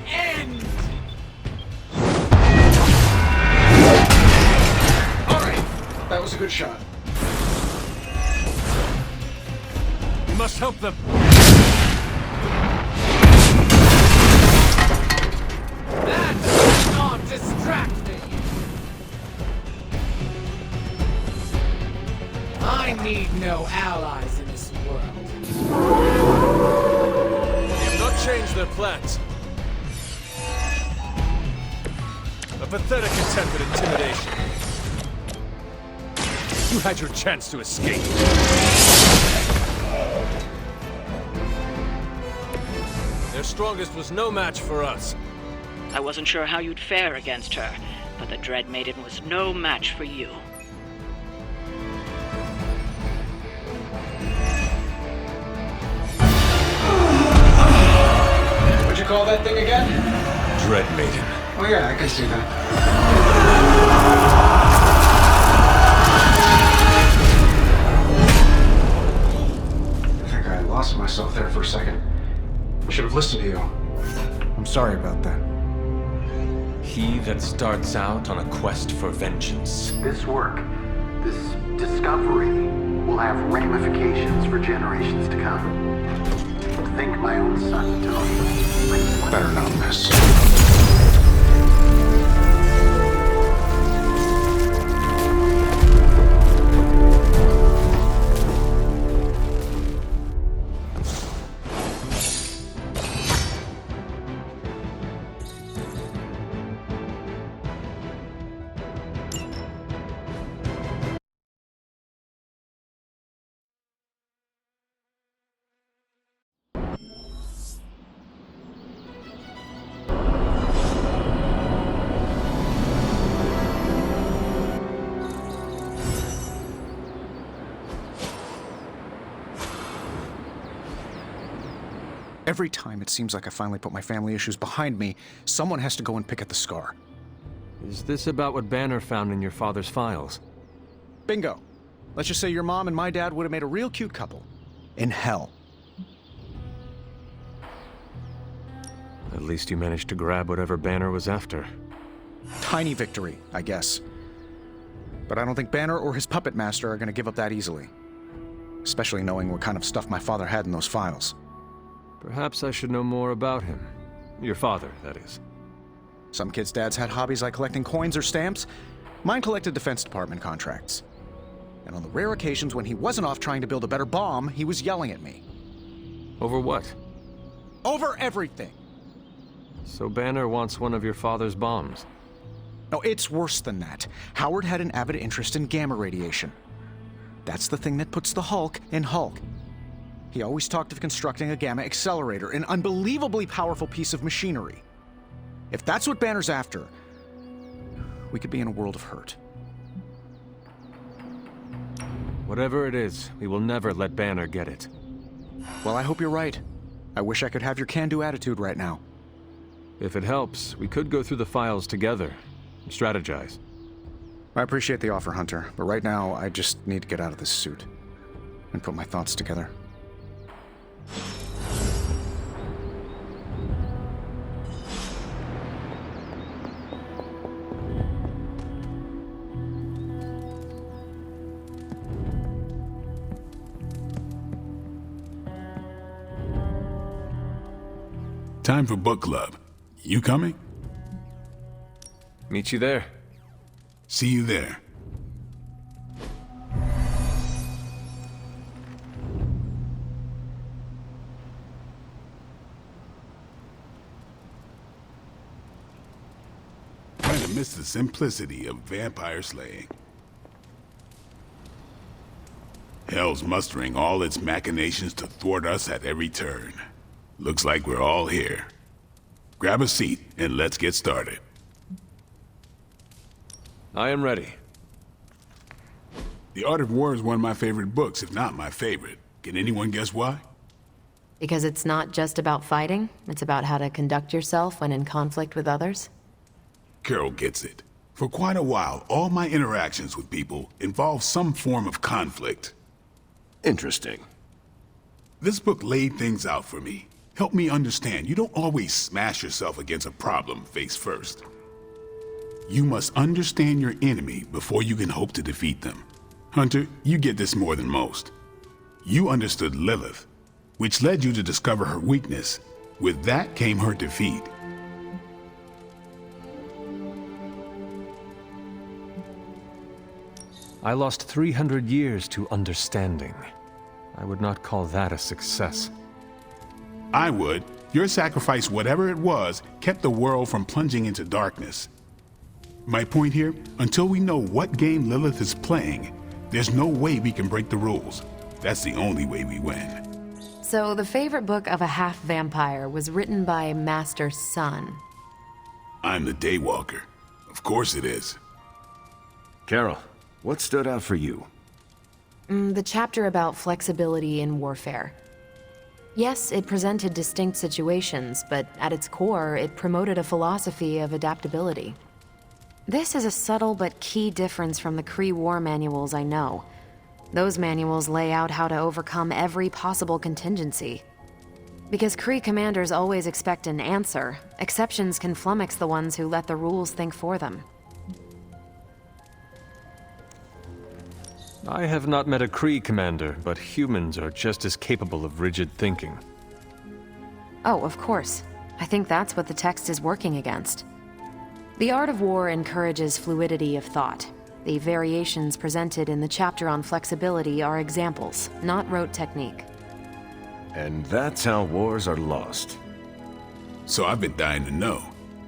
end! Alright, that was a good shot. We must help them. That's not distracting! I need no allies in this world. They have not changed their plans. A pathetic attempt at intimidation. You had your chance to escape. Their strongest was no match for us. I wasn't sure how you'd fare against her, but the Dread Maiden was no match for you. What'd you call that thing again? Dread Maiden. Oh yeah, I can see that. I think I lost myself there for a second. I should have listened to you. I'm sorry about that. He that starts out on a quest for vengeance. This work, this discovery, will have ramifications for generations to come. Think my own son told me. Better not miss. Every time it seems like I finally put my family issues behind me, someone has to go and pick at the scar. Is this about what Banner found in your father's files? Bingo. Let's just say your mom and my dad would have made a real cute couple. In hell. At least you managed to grab whatever Banner was after. Tiny victory, I guess. But I don't think Banner or his puppet master are going to give up that easily. Especially knowing what kind of stuff my father had in those files. Perhaps I should know more about him. Your father, that is. Some kids' dads had hobbies like collecting coins or stamps. Mine collected Defense Department contracts. And on the rare occasions when he wasn't off trying to build a better bomb, he was yelling at me. Over what? Over everything! So Banner wants one of your father's bombs. No, it's worse than that. Howard had an avid interest in gamma radiation. That's the thing that puts the Hulk in Hulk. He always talked of constructing a gamma accelerator, an unbelievably powerful piece of machinery. If that's what Banner's after, we could be in a world of hurt. Whatever it is, we will never let Banner get it. Well, I hope you're right. I wish I could have your can-do attitude right now. If it helps, we could go through the files together and strategize. I appreciate the offer, Hunter, but right now I just need to get out of this suit and put my thoughts together. Time for book club. You coming? Meet you there. See you there. Kinda miss the simplicity of vampire slaying. Hell's mustering all its machinations to thwart us at every turn. Looks like we're all here. Grab a seat and let's get started. I am ready. The Art of War is one of my favorite books, if not my favorite. Can anyone guess why? Because it's not just about fighting, it's about how to conduct yourself when in conflict with others. Carol gets it. For quite a while, all my interactions with people involve some form of conflict. Interesting. This book laid things out for me. Help me understand, you don't always smash yourself against a problem face first. You must understand your enemy before you can hope to defeat them. Hunter, you get this more than most. You understood Lilith, which led you to discover her weakness. With that came her defeat. I lost 300 years to understanding. I would not call that a success. I would. Your sacrifice, whatever it was, kept the world from plunging into darkness. My point here, until we know what game Lilith is playing, there's no way we can break the rules. That's the only way we win. So the favorite book of a half-vampire was written by Master's son. I'm the Daywalker. Of course it is. Carol, what stood out for you? The chapter about flexibility in warfare. Yes, it presented distinct situations, but at its core, it promoted a philosophy of adaptability. This is a subtle but key difference from the Kree war manuals I know. Those manuals lay out how to overcome every possible contingency. Because Kree commanders always expect an answer, exceptions can flummox the ones who let the rules think for them. I have not met a Kree commander, but humans are just as capable of rigid thinking. Oh, of course. I think that's what the text is working against. The art of war encourages fluidity of thought. The variations presented in the chapter on flexibility are examples, not rote technique. And that's how wars are lost. So I've been dying to know,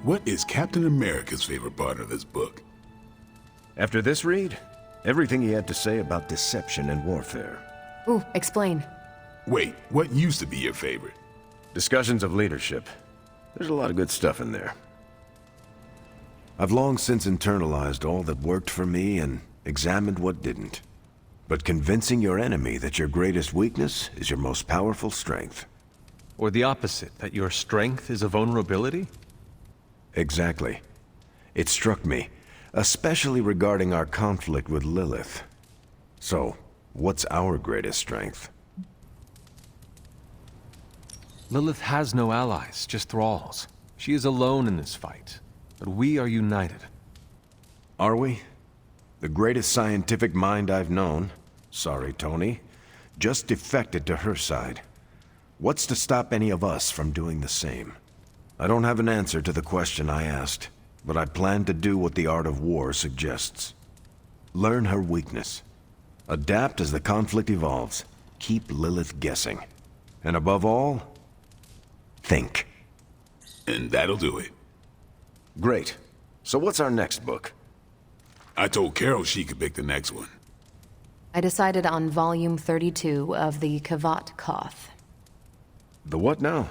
what is Captain America's favorite part of this book? After this read, everything he had to say about deception and warfare. Ooh, explain. Wait, what used to be your favorite? Discussions of leadership. There's a lot of good stuff in there. I've long since internalized all that worked for me and examined what didn't. But convincing your enemy that your greatest weakness is your most powerful strength. Or the opposite, that your strength is a vulnerability? Exactly. It struck me, especially regarding our conflict with Lilith. So, what's our greatest strength? Lilith has no allies, just thralls. She is alone in this fight, but we are united. Are we? The greatest scientific mind I've known, sorry Tony, just defected to her side. What's to stop any of us from doing the same? I don't have an answer to the question I asked, but I plan to do what the art of war suggests. Learn her weakness. Adapt as the conflict evolves. Keep Lilith guessing. And above all, think. And that'll do it. Great. So what's our next book? I told Carol she could pick the next one. I decided on volume 32 of the Kavat Koth. The what now?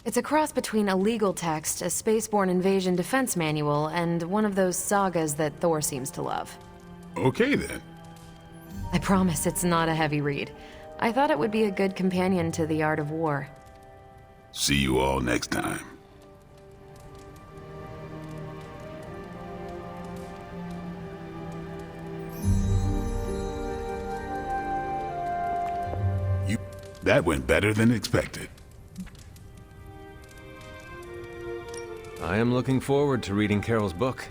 It's a cross between a legal text, a spaceborne invasion defense manual, and one of those sagas that Thor seems to love. Okay then. I promise it's not a heavy read. I thought it would be a good companion to the art of war. See you all next time. That went better than expected. I am looking forward to reading Carol's book.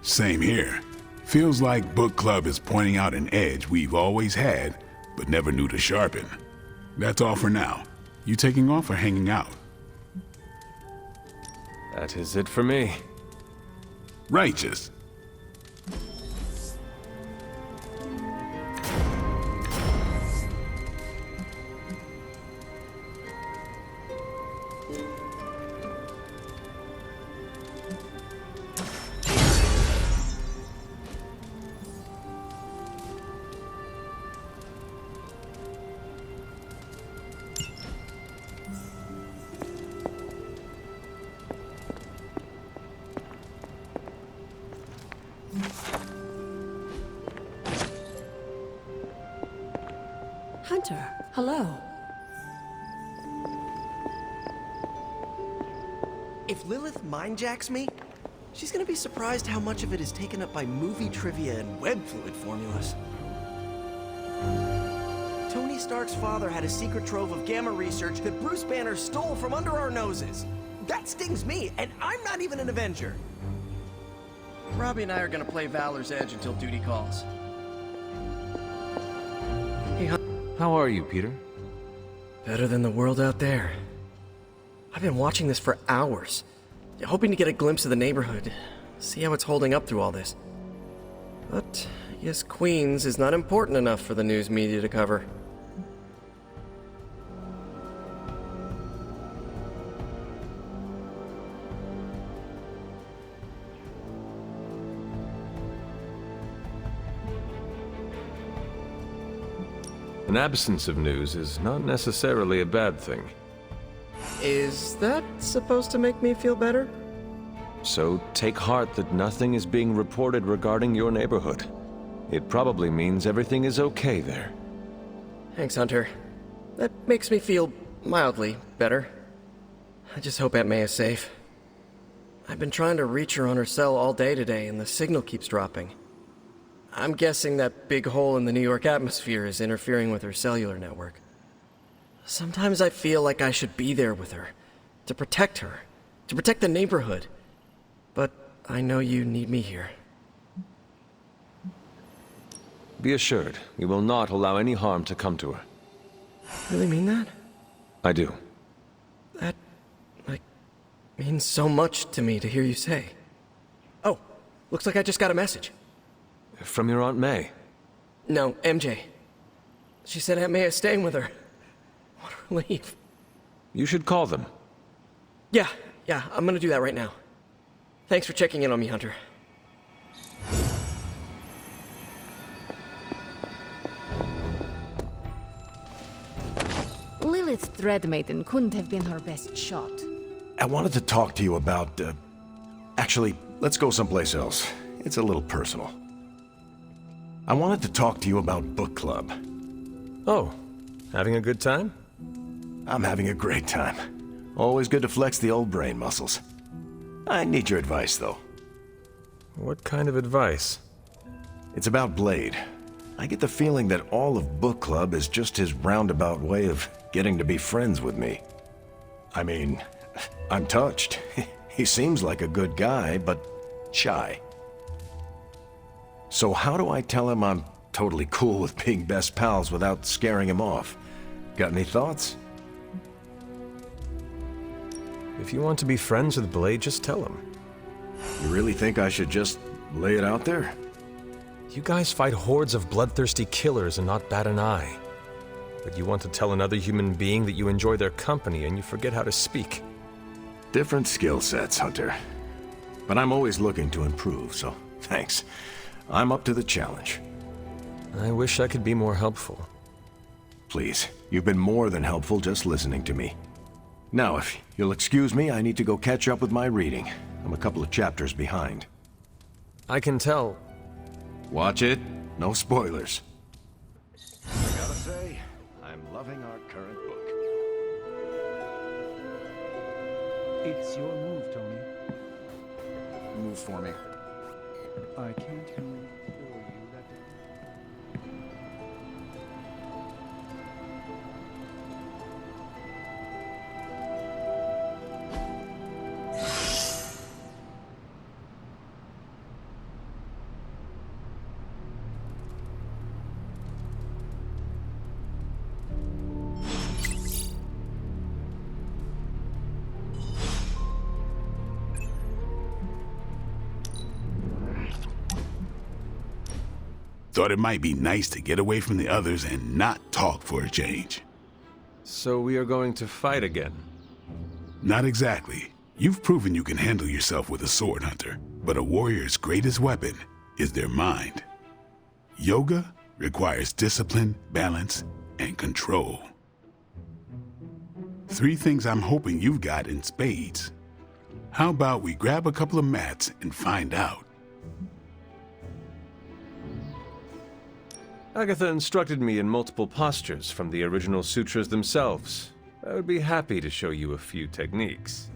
Same here. Feels like book club is pointing out an edge we've always had, but never knew to sharpen. That's all for now. You taking off or hanging out? That is it for me. Righteous. Hunter, hello. If Lilith mindjacks me, she's gonna be surprised how much of it is taken up by movie trivia and web fluid formulas. Tony Stark's father had a secret trove of gamma research that Bruce Banner stole from under our noses. That stings me, and I'm not even an Avenger. Robbie and I are gonna play Valor's Edge until duty calls. Hey, How are you, Peter? better than the world out there. I've been watching this for hours, hoping to get a glimpse of the neighborhood, see how it's holding up through all this. But I guess Queens is not important enough for the news media to cover. An absence of news is not necessarily a bad thing. Is that supposed to make me feel better? So take heart that nothing is being reported regarding your neighborhood. It probably means everything is okay there. Thanks, Hunter. That makes me feel mildly better. I just hope Aunt May is safe. I've been trying to reach her on her cell all day today, and the signal keeps dropping. I'm guessing that big hole in the New York atmosphere is interfering with her cellular network. Sometimes I feel like I should be there with her, to protect the neighborhood. But I know you need me here. Be assured, we will not allow any harm to come to her. Really mean that? I do. That, means so much to me to hear you say. Oh, looks like I just got a message. From your Aunt May. No, MJ. She said Aunt May is staying with her. What a relief. You should call them. Yeah, I'm gonna do that right now. Thanks for checking in on me, Hunter. Lilith's Dreadmaiden couldn't have been her best shot. I wanted to talk to you about, Actually, let's go someplace else. It's a little personal. I wanted to talk to you about book club. Oh, having a good time? I'm having a great time. Always good to flex the old brain muscles. I need your advice, though. What kind of advice? It's about Blade. I get the feeling that all of book club is just his roundabout way of getting to be friends with me. I mean, I'm touched. He seems like a good guy, but shy. So how do I tell him I'm totally cool with being best pals without scaring him off? Got any thoughts? If you want to be friends with Blade, just tell him. You really think I should just lay it out there? You guys fight hordes of bloodthirsty killers and not bat an eye. But you want to tell another human being that you enjoy their company and you forget how to speak. Different skill sets, Hunter. But I'm always looking to improve, so thanks. I'm up to the challenge. I wish I could be more helpful. Please, you've been more than helpful just listening to me. Now, if you'll excuse me, I need to go catch up with my reading. I'm a couple of chapters behind. I can tell. Watch it. No spoilers. I gotta say, I'm loving our current book. It's your move, Tony. Move for me. I can't move for you. Thought it might be nice to get away from the others and not talk for a change. So we are going to fight again? Not exactly. You've proven you can handle yourself with a sword, Hunter, but a warrior's greatest weapon is their mind. Yoga requires discipline, balance, and control. 3 things I'm hoping you've got in spades. How about we grab a couple of mats and find out? Agatha instructed me in multiple postures from the original sutras themselves. I would be happy to show you a few techniques.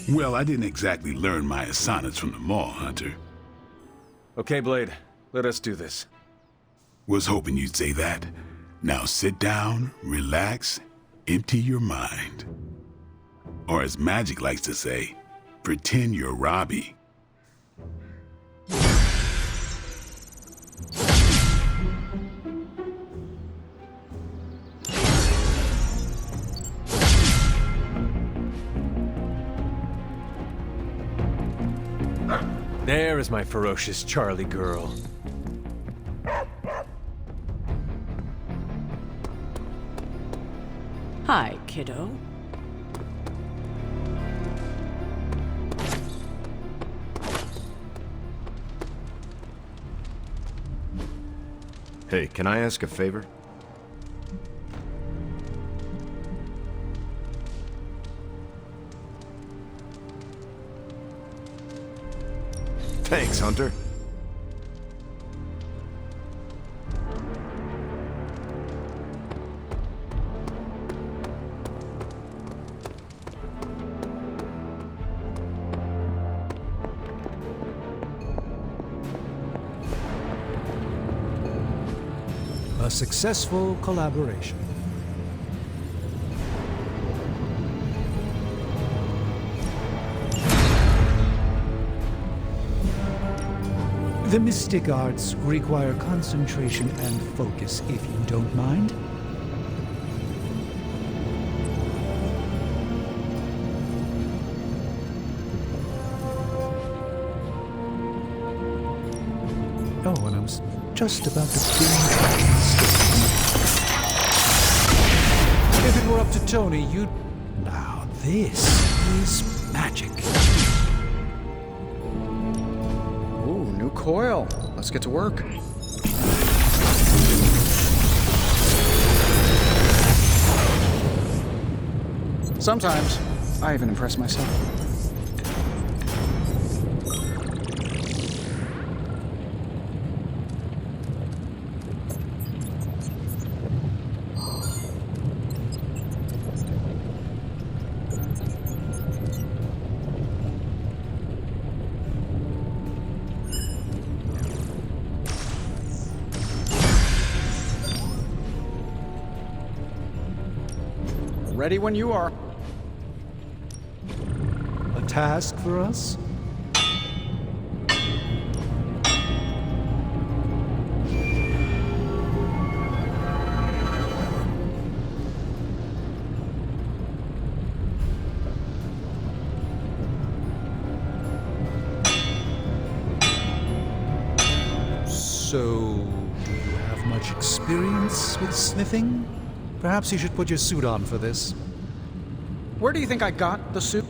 Well, I didn't exactly learn my asanas from the mall, Hunter. Okay, Blade, let us do this. Was hoping you'd say that. Now sit down, relax, empty your mind. Or as Magic likes to say, pretend you're Robbie. There is my ferocious Charlie girl. Hi, kiddo. Hey, can I ask a favor? Thanks, Hunter. A successful collaboration. The mystic arts require concentration and focus, if you don't mind. Oh, and I was just about to If it were up to Tony, you'd... Now, this is magic. Ooh, new coil. Let's get to work. Sometimes, I even impress myself. Ready when you are. A task for us? So, do you have much experience with sniffing? Perhaps you should put your suit on for this. Where do you think I got the suit?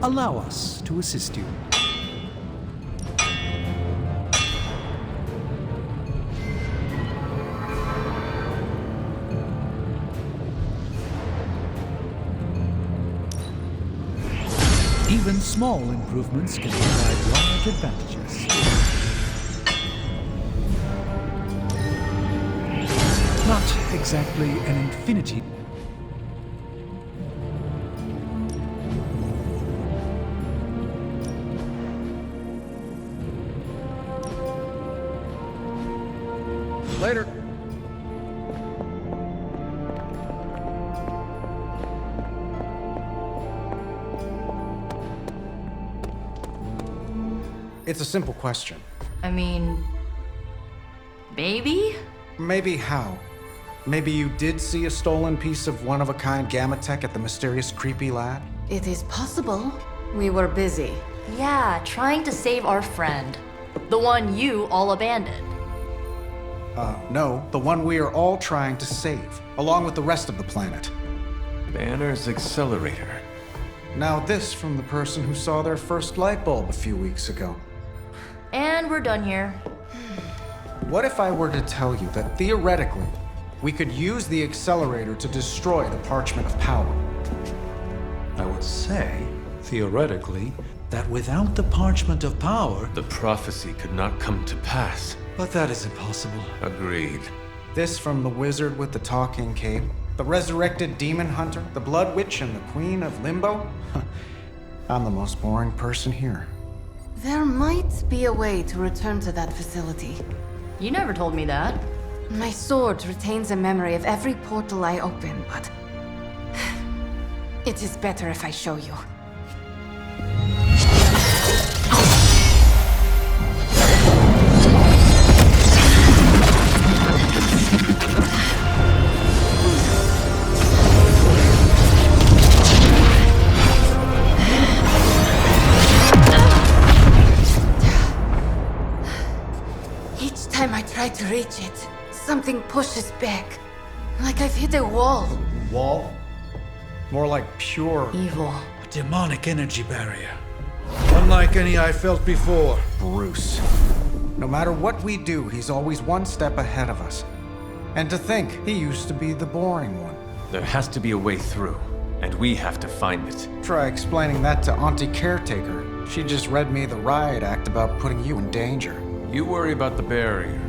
Allow us to assist you. Even small improvements can provide large advantages. Not exactly an infinity. Later. It's a simple question. I mean, maybe? Maybe how? Maybe you did see a stolen piece of one-of-a-kind gamma tech at the mysterious creepy lab? It is possible. We were busy. Yeah, trying to save our friend. The one you all abandoned. No, the one we are all trying to save, along with the rest of the planet. Banner's accelerator. Now this from the person who saw their first light bulb a few weeks ago. And we're done here. What if I were to tell you that theoretically, we could use the accelerator to destroy the Parchment of Power? I would say theoretically, that without the parchment of power... The prophecy could not come to pass. But that is impossible. Agreed. This from the wizard with the talking cape, the resurrected demon hunter, the blood witch, and the queen of limbo? I'm the most boring person here. There might be a way to return to that facility. You never told me that. My sword retains a memory of every portal I open, but... it is better if I show you. Each time I try to reach it, something pushes back. Like I've hit a wall. Wall? More like pure Evil. A demonic energy barrier. Unlike any I felt before. Bruce. No matter what we do, he's always one step ahead of us. And to think, he used to be the boring one. There has to be a way through, and we have to find it. Try explaining that to Auntie Caretaker. She just read me the riot act about putting you in danger. You worry about the barrier.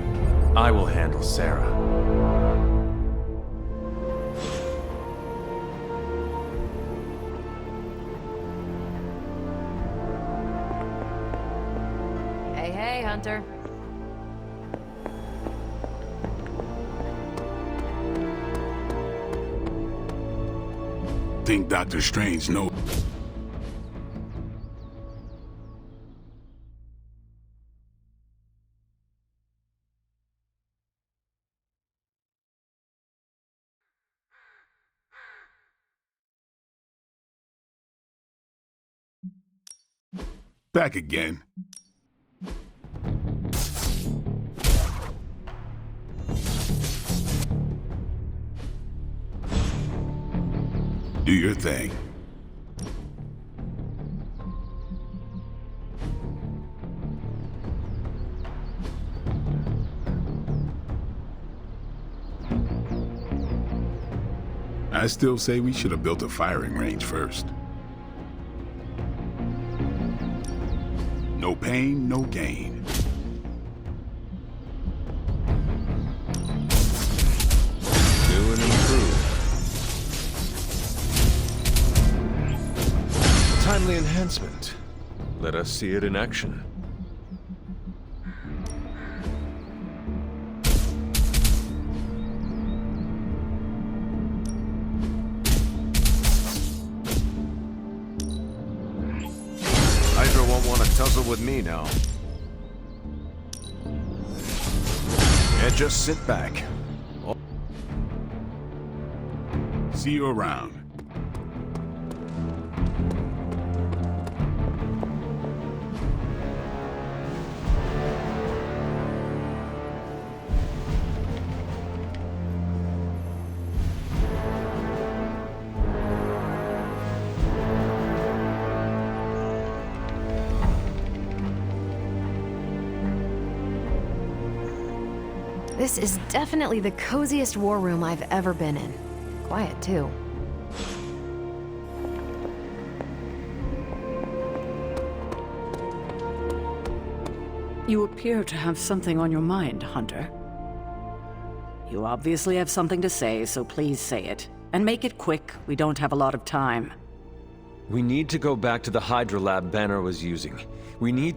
I will handle Sarah. Hey, Hunter. Think Doctor Strange knows. Back again. Do your thing. I still say we should have built a firing range first. No pain, no gain. New and improved. Timely enhancement. Let us see it in action. Hydra won't want to tussle with me now. Yeah, just sit back. See you around. This is definitely the coziest war room I've ever been in. Quiet, too. You appear to have something on your mind, Hunter. You obviously have something to say, so please say it. And make it quick, we don't have a lot of time. We need to go back to the Hydra lab Banner was using. We need...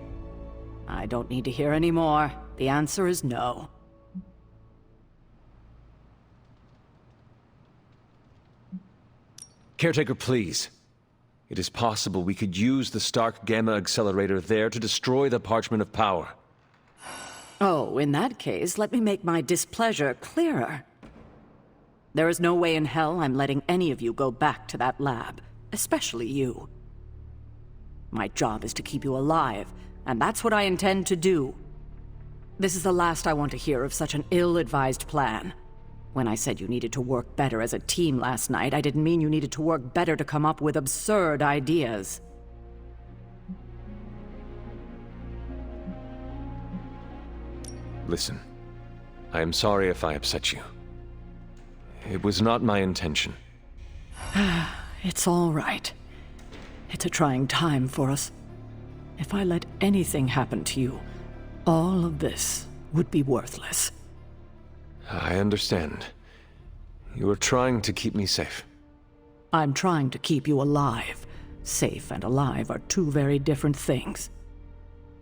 I don't need to hear any more. The answer is no. Caretaker, please. It is possible we could use the Stark Gamma Accelerator there to destroy the Parchment of Power. Oh, in that case, let me make my displeasure clearer. There is no way in hell I'm letting any of you go back to that lab, especially you. My job is to keep you alive, and that's what I intend to do. This is the last I want to hear of such an ill-advised plan. When I said you needed to work better as a team last night, I didn't mean you needed to work better to come up with absurd ideas. Listen, I am sorry if I upset you. It was not my intention. It's all right. It's a trying time for us. If I let anything happen to you, all of this would be worthless. I understand. You are trying to keep me safe. I'm trying to keep you alive. Safe and alive are two very different things.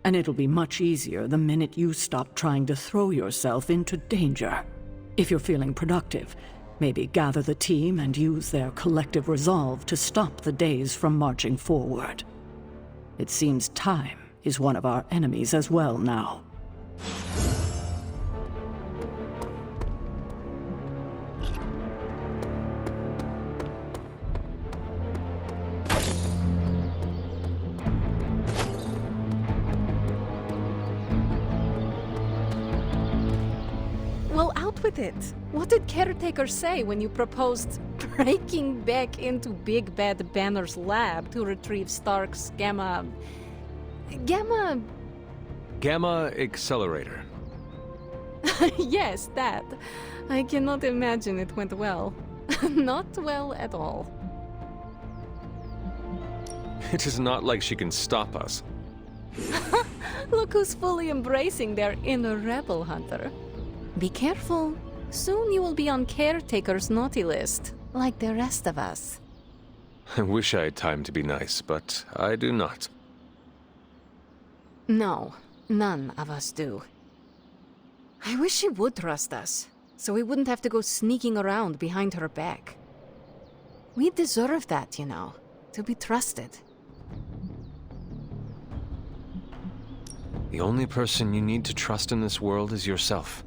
And it'll be much easier the minute you stop trying to throw yourself into danger. If you're feeling productive, maybe gather the team and use their collective resolve to stop the days from marching forward. It seems time is one of our enemies as well now. Well, out with it. What did Caretaker say when you proposed breaking back into Big Bad Banner's lab to retrieve Stark's Gamma Accelerator. Yes, that. I cannot imagine it went well. Not well at all. It is not like she can stop us. Look who's fully embracing their inner rebel hunter. Be careful. Soon you will be on Caretaker's naughty list, like the rest of us. I wish I had time to be nice, but I do not. No, none of us do. I wish she would trust us, so we wouldn't have to go sneaking around behind her back. We deserve that, you know, to be trusted. The only person you need to trust in this world is yourself.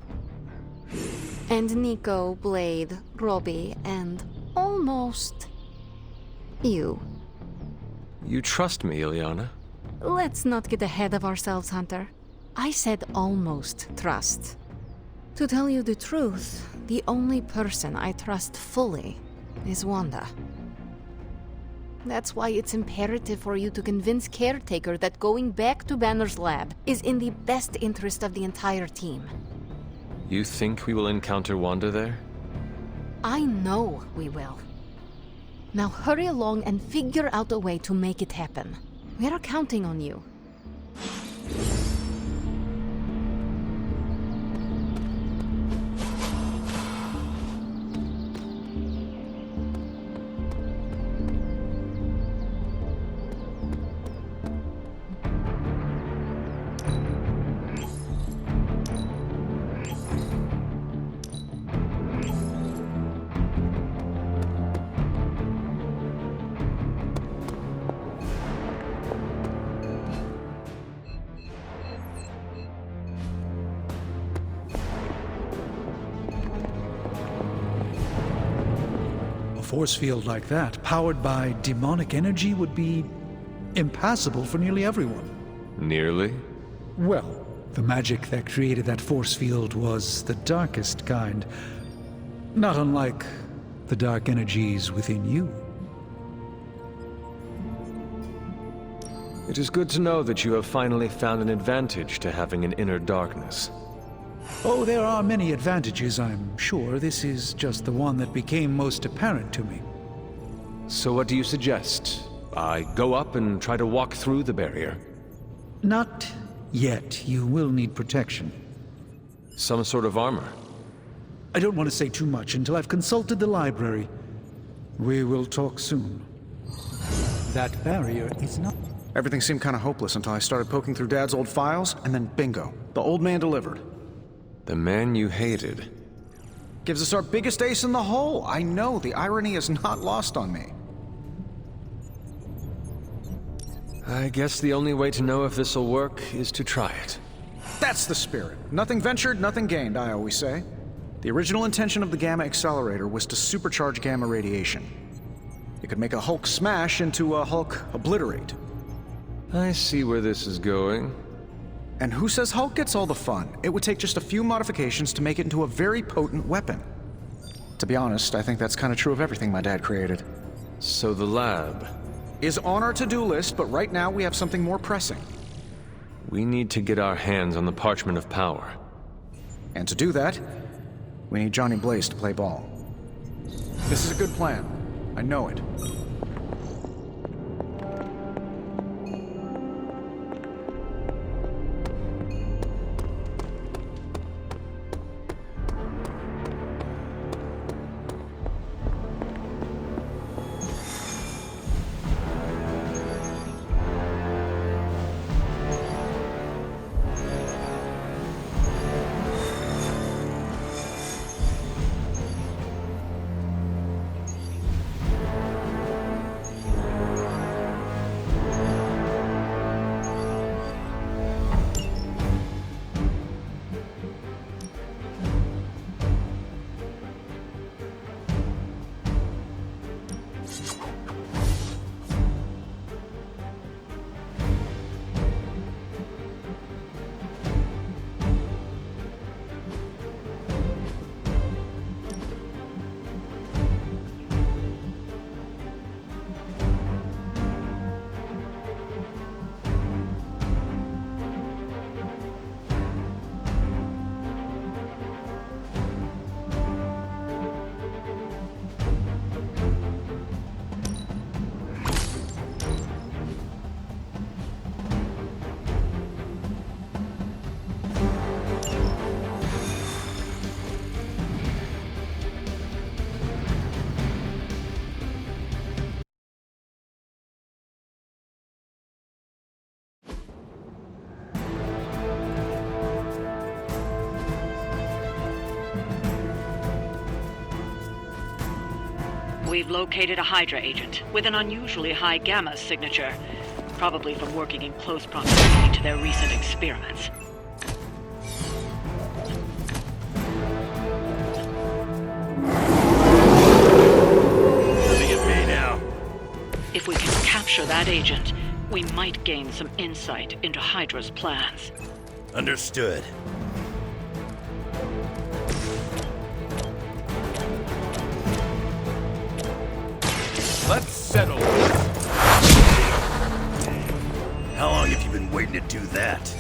And Nico, Blade, Robbie, and almost you. You trust me, Ileana? Let's not get ahead of ourselves, Hunter. I said almost trust. To tell you the truth, the only person I trust fully is Wanda. That's why it's imperative for you to convince Caretaker that going back to Banner's lab is in the best interest of the entire team. You think we will encounter Wanda there? I know we will. Now hurry along and figure out a way to make it happen. We are counting on you. A force field like that, powered by demonic energy, would be impassable for nearly everyone. Nearly? Well, the magic that created that force field was the darkest kind. Not unlike the dark energies within you. It is good to know that you have finally found an advantage to having an inner darkness. Oh, there are many advantages, I'm sure. This is just the one that became most apparent to me. So what do you suggest? I go up and try to walk through the barrier? Not yet. You will need protection. Some sort of armor? I don't want to say too much until I've consulted the library. We will talk soon. That barrier is not... Everything seemed kind of hopeless until I started poking through Dad's old files, and then bingo. The old man delivered. The man you hated. Gives us our biggest ace in the hole. I know, the irony is not lost on me. I guess the only way to know if this'll work is to try it. That's the spirit. Nothing ventured, nothing gained, I always say. The original intention of the Gamma Accelerator was to supercharge gamma radiation. It could make a Hulk smash into a Hulk obliterate. I see where this is going. And who says Hulk gets all the fun? It would take just a few modifications to make it into a very potent weapon. To be honest, I think that's kind of true of everything my dad created. So the lab is on our to-do list, but right now we have something more pressing. We need to get our hands on the Parchment of Power. And to do that, we need Johnny Blaze to play ball. This is a good plan. I know it. We've located a Hydra agent with an unusually high gamma signature, probably from working in close proximity to their recent experiments. Looking at me now. If we can capture that agent, we might gain some insight into Hydra's plans. Understood. Let's settle this. How long have you been waiting to do that?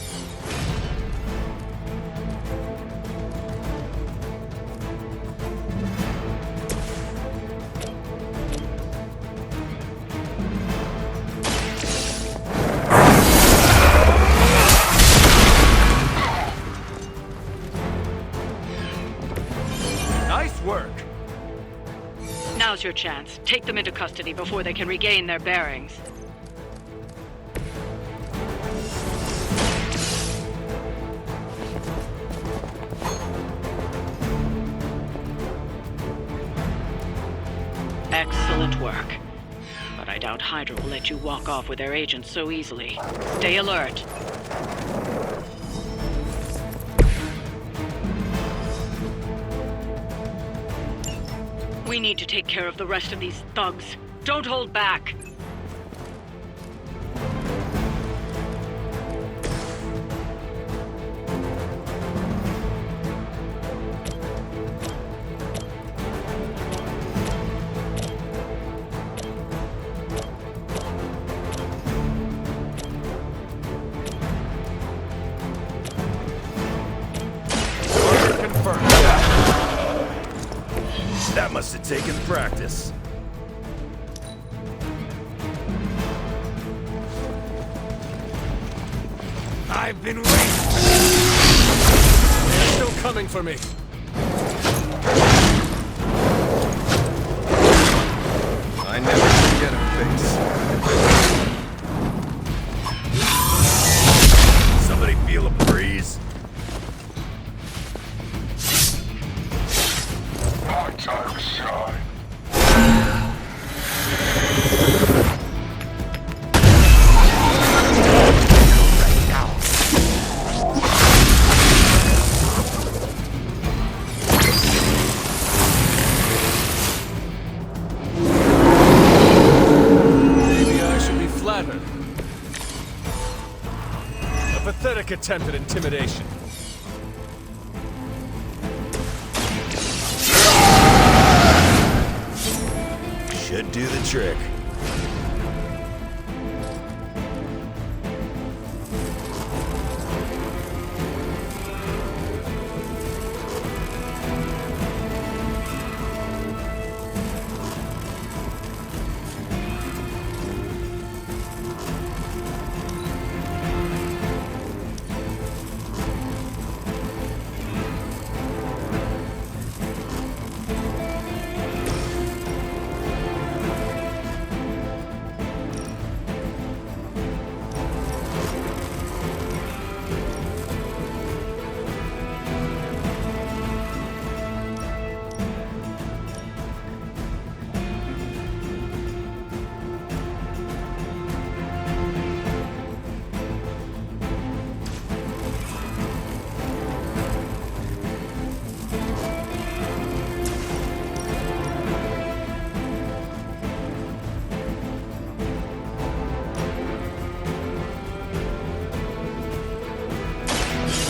Nice work. Now's your chance. Take them into custody before they can regain their bearings. Excellent work. But I doubt Hydra will let you walk off with their agents so easily. Stay alert. We need to take care of the rest of these thugs. Don't hold back. Order confirmed. That must have taken practice. I've been waiting. They're still coming for me. I never forget a face. Somebody feel a breeze? My time to shine. Maybe I should be flattered. A pathetic attempt at intimidation. Should do the trick.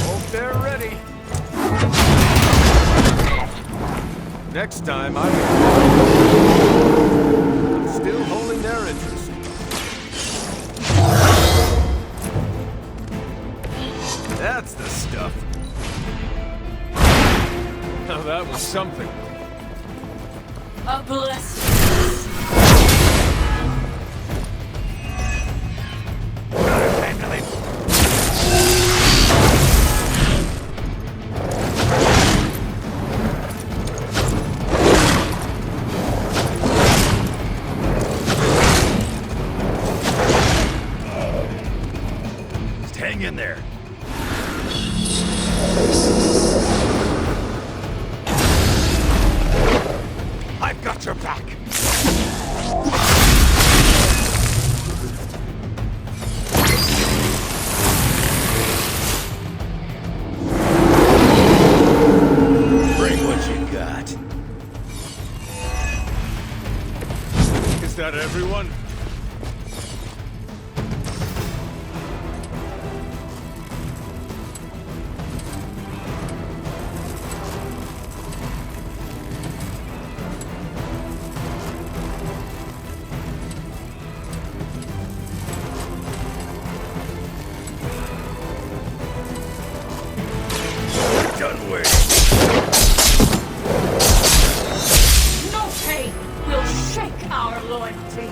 Hope they're ready. Next time, I'm still holding their interest. That's the stuff. Now that was something. A blessing. Just hang in there. I've got your back. Is that everyone? Done waiting. No pain will shake our loyalty.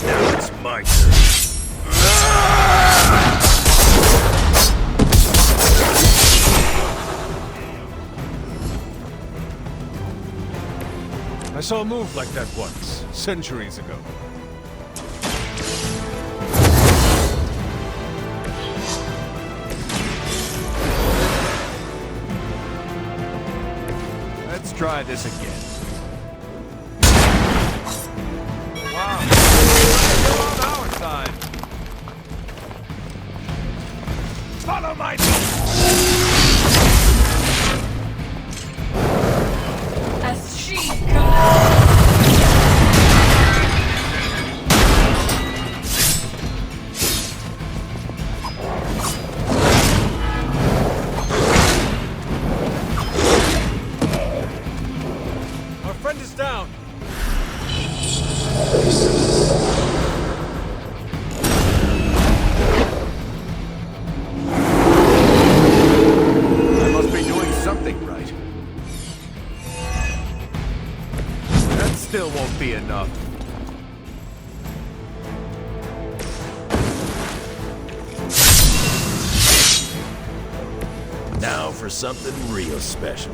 Now it's my turn. I saw a move like that once, centuries ago. Let's try this again. Wow. You're on our side. Follow my lead. As she comes. Our friend is down. I must be doing something right. That still won't be enough. Now for something real special.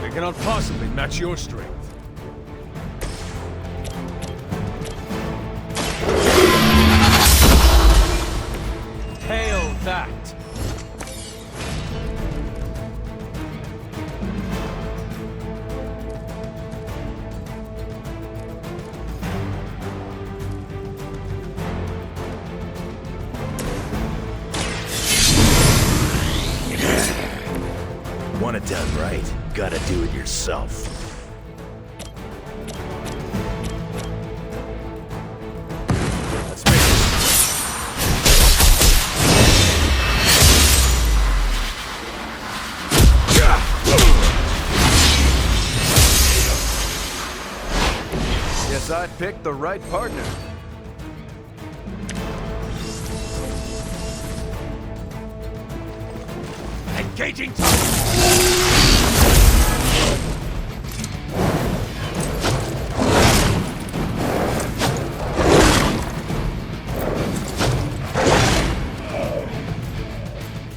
They cannot possibly match your strength. Hail that! Want it done right, gotta do it yourself. Let's make Guess I picked the right partner. Engaging target!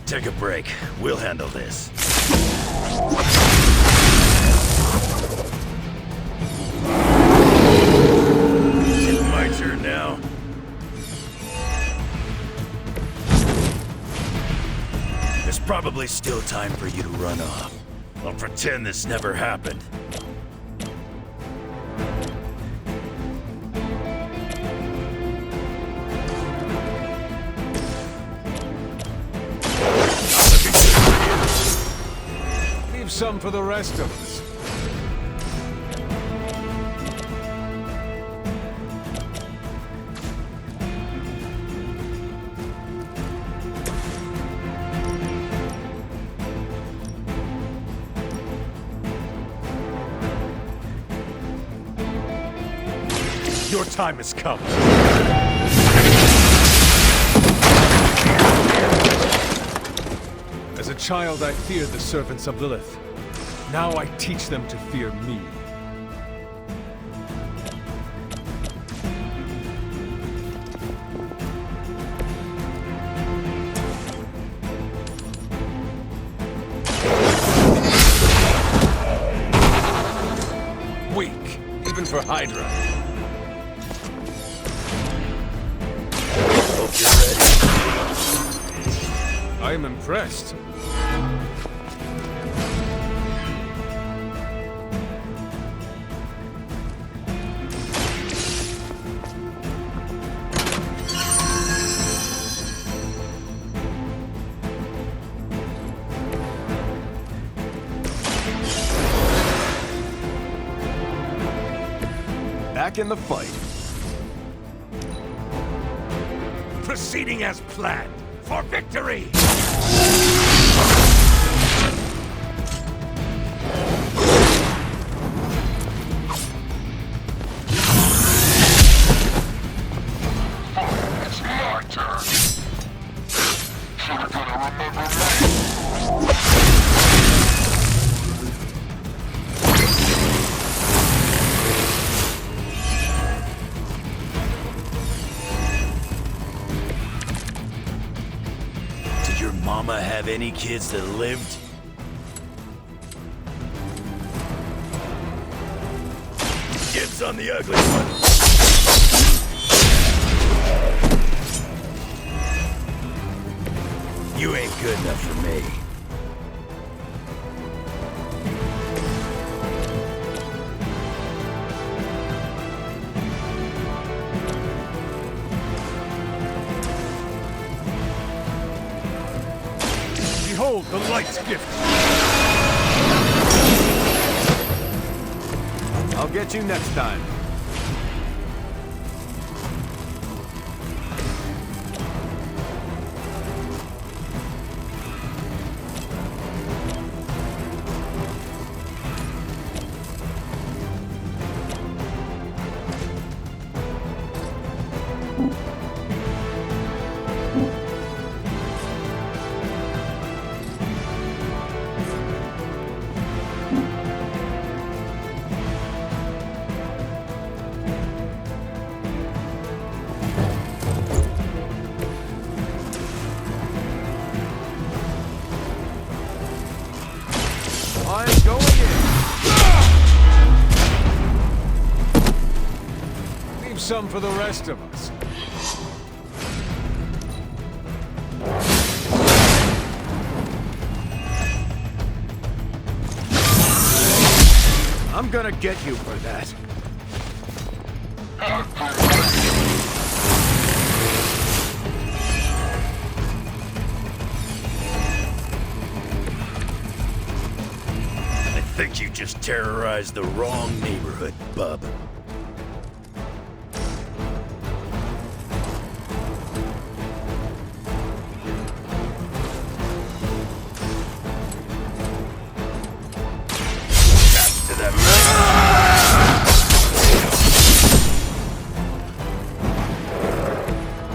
Take a break. We'll handle this. It's my turn now. There's probably still time for you to run off. I'll pretend this never happened. Leave some for the rest of us. Your time has come. child, I feared the servants of Lilith. Now I teach them to fear me. Weak, even for Hydra. Hope you're ready. I am impressed. Back in the fight. Proceeding as planned for victory! It's my turn. You're gonna remember me. Did your mama have any kids that lived? Dibs on the ugly one. You ain't good enough for me. Behold the light's gift. I'll get you next time. I'm going in. Leave some for the rest of us. I'm gonna get you for that. I think you just terrorized the wrong neighborhood, bub. Back to that.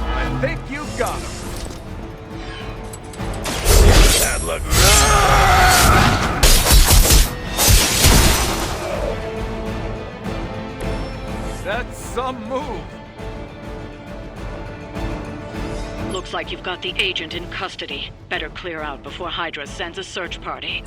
I think you got him. Bad luck. That's some move. Looks like you've got the agent in custody. Better clear out before Hydra sends a search party.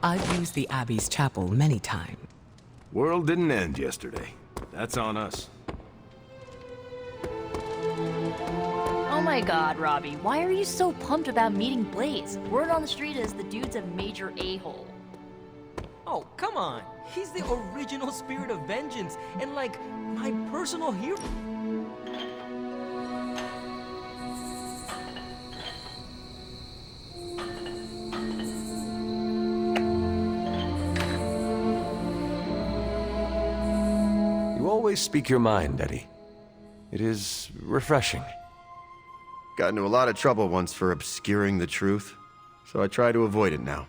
I've used the Abbey's chapel many times. World didn't end yesterday. That's on us. Oh my god, Robbie, why are you so pumped about meeting Blaze? Word on the street is the dude's a major a-hole. Oh, come on. He's the original spirit of vengeance and, like, my personal hero. always speak your mind, Eddie. It is refreshing. Got into a lot of trouble once for obscuring the truth, so I try to avoid it now.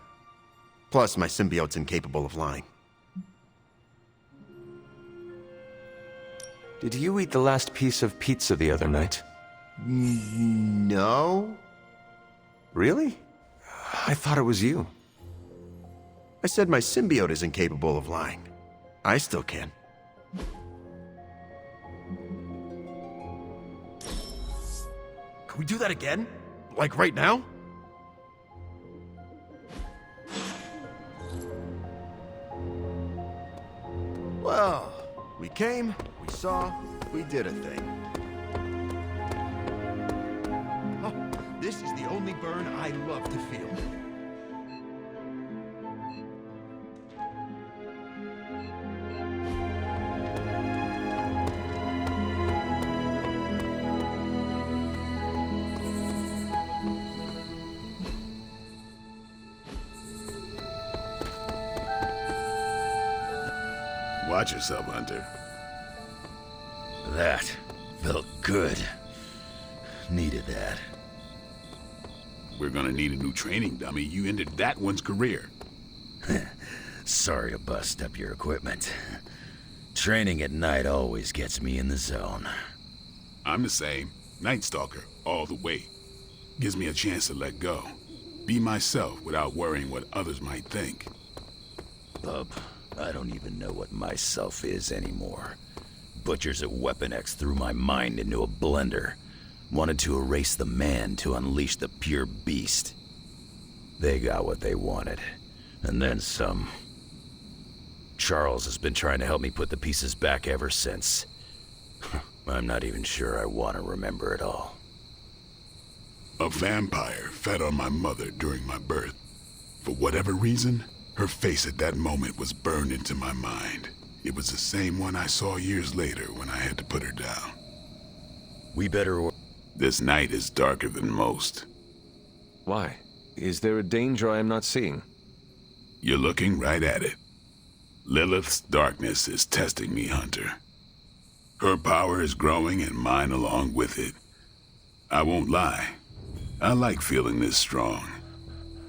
Plus, my symbiote's incapable of lying. Did you eat the last piece of pizza the other night? No. Really? I thought it was you. I said my symbiote is incapable of lying. I still can. Can we do that again? Like right now? Well, we came, we saw, we did a thing. Oh, this is the only burn I love to feel. Watch yourself, Hunter. That felt good. Needed that. We're gonna need a new training dummy. You ended that one's career. Sorry to bust up your equipment. Training at night always gets me in the zone. I'm the same. Night Stalker, all the way. Gives me a chance to let go. Be myself without worrying what others might think. Bub, I don't even know what myself is anymore. Butchers at Weapon X threw my mind into a blender. Wanted to erase the man to unleash the pure beast. They got what they wanted. And then some. Charles has been trying to help me put the pieces back ever since. I'm not even sure I want to remember it all. A vampire fed on my mother during my birth. For whatever reason, her face at that moment was burned into my mind. It was the same one I saw years later when I had to put her down. We better... This night is darker than most. Why? Is there a danger I am not seeing? You're looking right at it. Lilith's darkness is testing me, Hunter. Her power is growing and mine along with it. I won't lie. I like feeling this strong.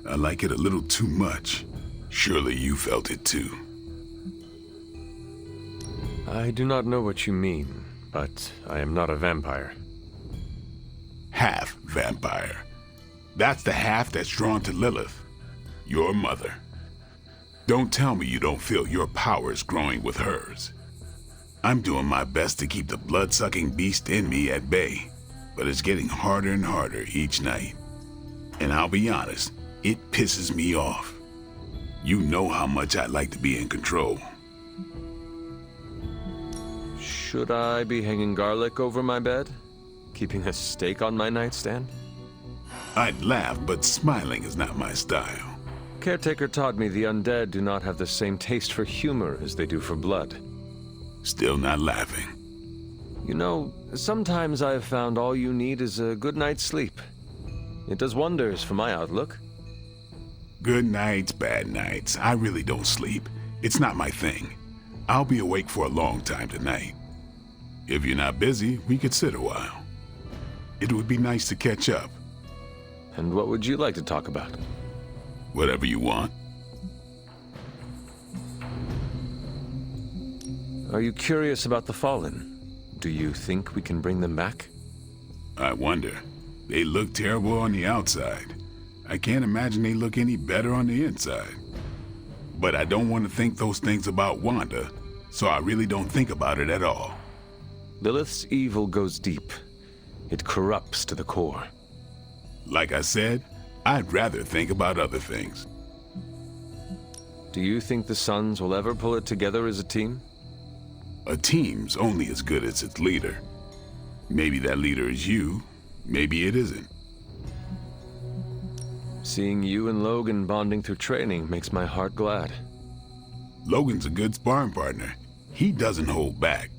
I like it a little too much. Surely you felt it too. I do not know what you mean, but I am not a vampire. Half vampire. That's the half that's drawn to Lilith, your mother. Don't tell me you don't feel your powers growing with hers. I'm doing my best to keep the blood-sucking beast in me at bay, but it's getting harder and harder each night. And I'll be honest, it pisses me off. You know how much I like to be in control. Should I be hanging garlic over my bed? Keeping a steak on my nightstand? I'd laugh, but smiling is not my style. Caretaker taught me the undead do not have the same taste for humor as they do for blood. Still not laughing. You know, sometimes I've found all you need is a good night's sleep. It does wonders for my outlook. Good nights, bad nights. I really don't sleep. It's not my thing. I'll be awake for a long time tonight. If you're not busy, we could sit a while. It would be nice to catch up. And what would you like to talk about? Whatever you want. Are you curious about the Fallen? Do you think we can bring them back? I wonder. They look terrible on the outside. I can't imagine they look any better on the inside. But I don't want to think those things about Wanda, so I really don't think about it at all. Lilith's evil goes deep. It corrupts to the core. Like I said, I'd rather think about other things. Do you think the Sons will ever pull it together as a team? A team's only as good as its leader. Maybe that leader is you, maybe it isn't. Seeing you and Logan bonding through training makes my heart glad. Logan's a good sparring partner. He doesn't hold back.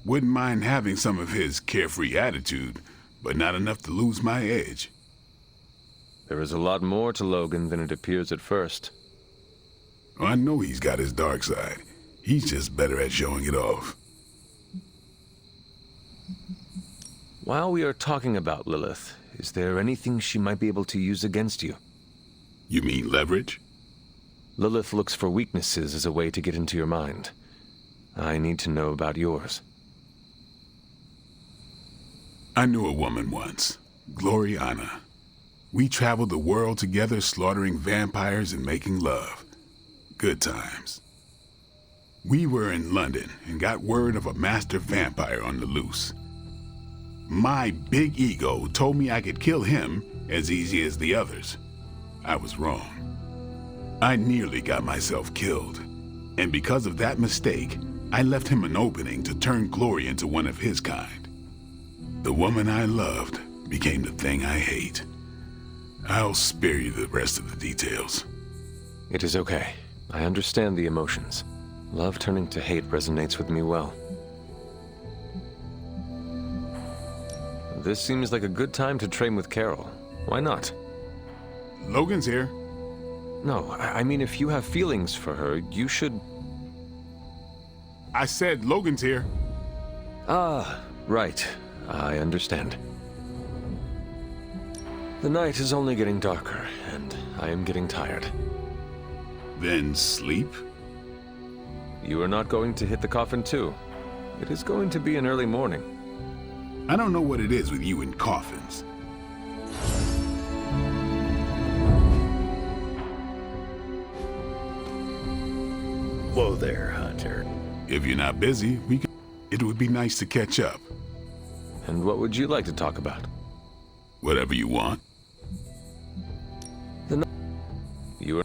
Wouldn't mind having some of his carefree attitude, but not enough to lose my edge. There is a lot more to Logan than it appears at first. I know he's got his dark side. He's just better at showing it off. While we are talking about Lilith, is there anything she might be able to use against you? You mean leverage? Lilith looks for weaknesses as a way to get into your mind. I need to know about yours. I knew a woman once, Gloriana. We traveled the world together, slaughtering vampires and making love. Good times. We were in London and got word of a master vampire on the loose. My big ego told me I could kill him as easy as the others. I was wrong. I nearly got myself killed. And because of that mistake, I left him an opening to turn Glory into one of his kind. The woman I loved became the thing I hate. I'll spare you the rest of the details. It is okay. I understand the emotions. Love turning to hate resonates with me well. This seems like a good time to train with Carol. Why not? Logan's here. No, I mean if you have feelings for her, you should... I said Logan's here. Ah, right. I understand. The night is only getting darker, and I am getting tired. Then sleep? You are not going to hit the coffin too. It is going to be an early morning. I don't know what it is with you and coffins. Whoa there, Hunter. If you're not busy, it would be nice to catch up. And what would you like to talk about? Whatever you want. You are...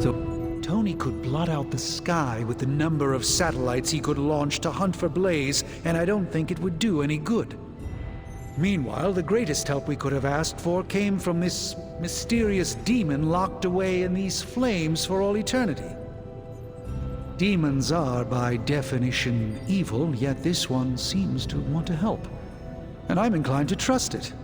So, Tony could blot out the sky with the number of satellites he could launch to hunt for Blaze, and I don't think it would do any good. Meanwhile, the greatest help we could have asked for came from this mysterious demon locked away in these flames for all eternity. Demons are, by definition, evil, yet this one seems to want to help. And I'm inclined to trust it.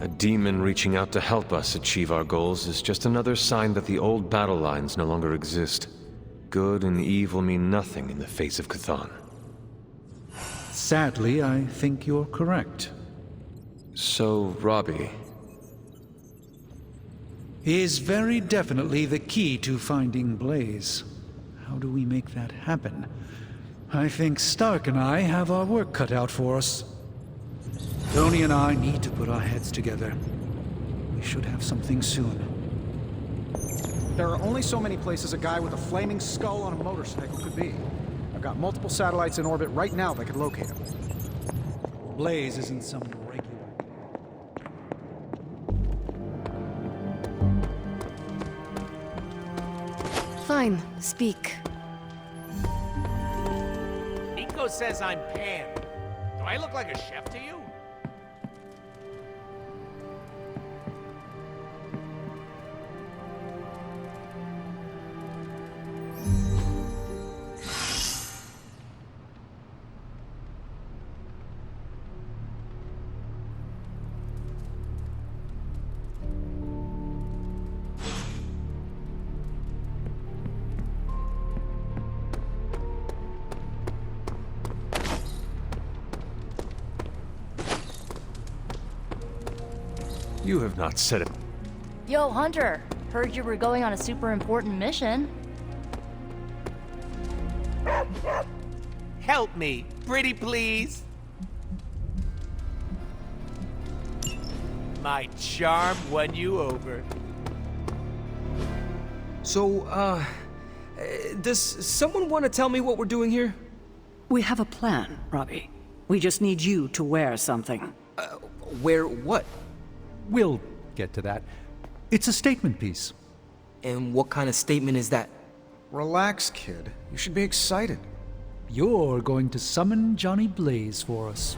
A demon reaching out to help us achieve our goals is just another sign that the old battle lines no longer exist. Good and evil mean nothing in the face of Chthon. Sadly, I think you're correct. So, Robbie... is very definitely the key to finding Blaze. How do we make that happen? I think Stark and I have our work cut out for us. Tony and I need to put our heads together. We should have something soon. There are only so many places a guy with a flaming skull on a motorcycle could be. I've got multiple satellites in orbit right now that could locate him. Blaze isn't some regular... Fine, speak. Nico says I'm Pan. Do I look like a chef to you? You have not said it. Yo, Hunter. Heard you were going on a super important mission. Help me, pretty please. My charm won you over. So, does someone want to tell me what we're doing here? We have a plan, Robbie. We just need you to wear something. Wear what? We'll get to that. It's a statement piece. And what kind of statement is that? Relax, kid. You should be excited. You're going to summon Johnny Blaze for us.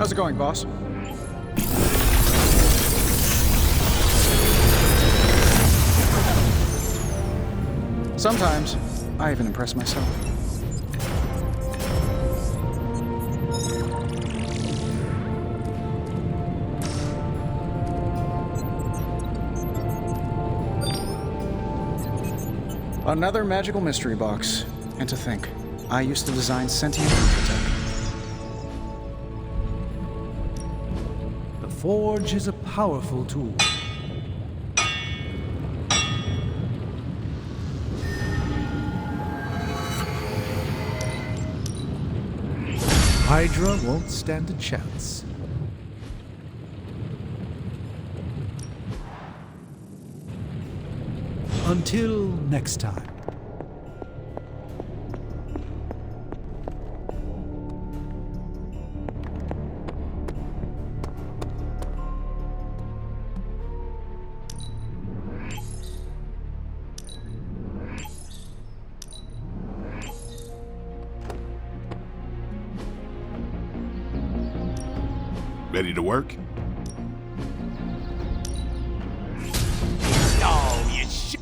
How's it going, boss? Sometimes, I even impress myself. Another magical mystery box. And to think, I used to design sentient tech. The Forge is a powerful tool. Hydra won't stand a chance. Until next time. Ready to work? No, you shit.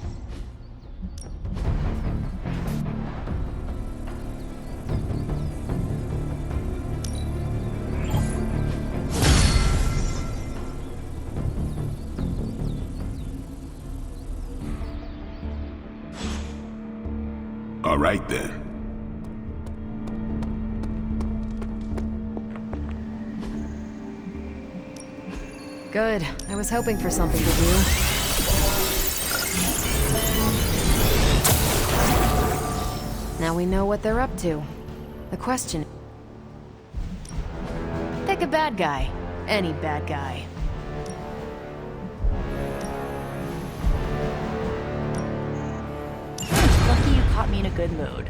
All right then. Good. I was hoping for something to do. Now we know what they're up to. The question... Pick a bad guy. Any bad guy. Lucky you caught me in a good mood.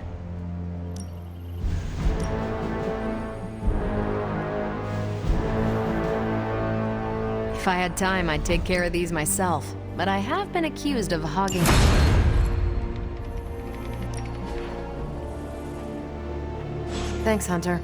If I had time, I'd take care of these myself. But I have been accused of hogging... Thanks, Hunter.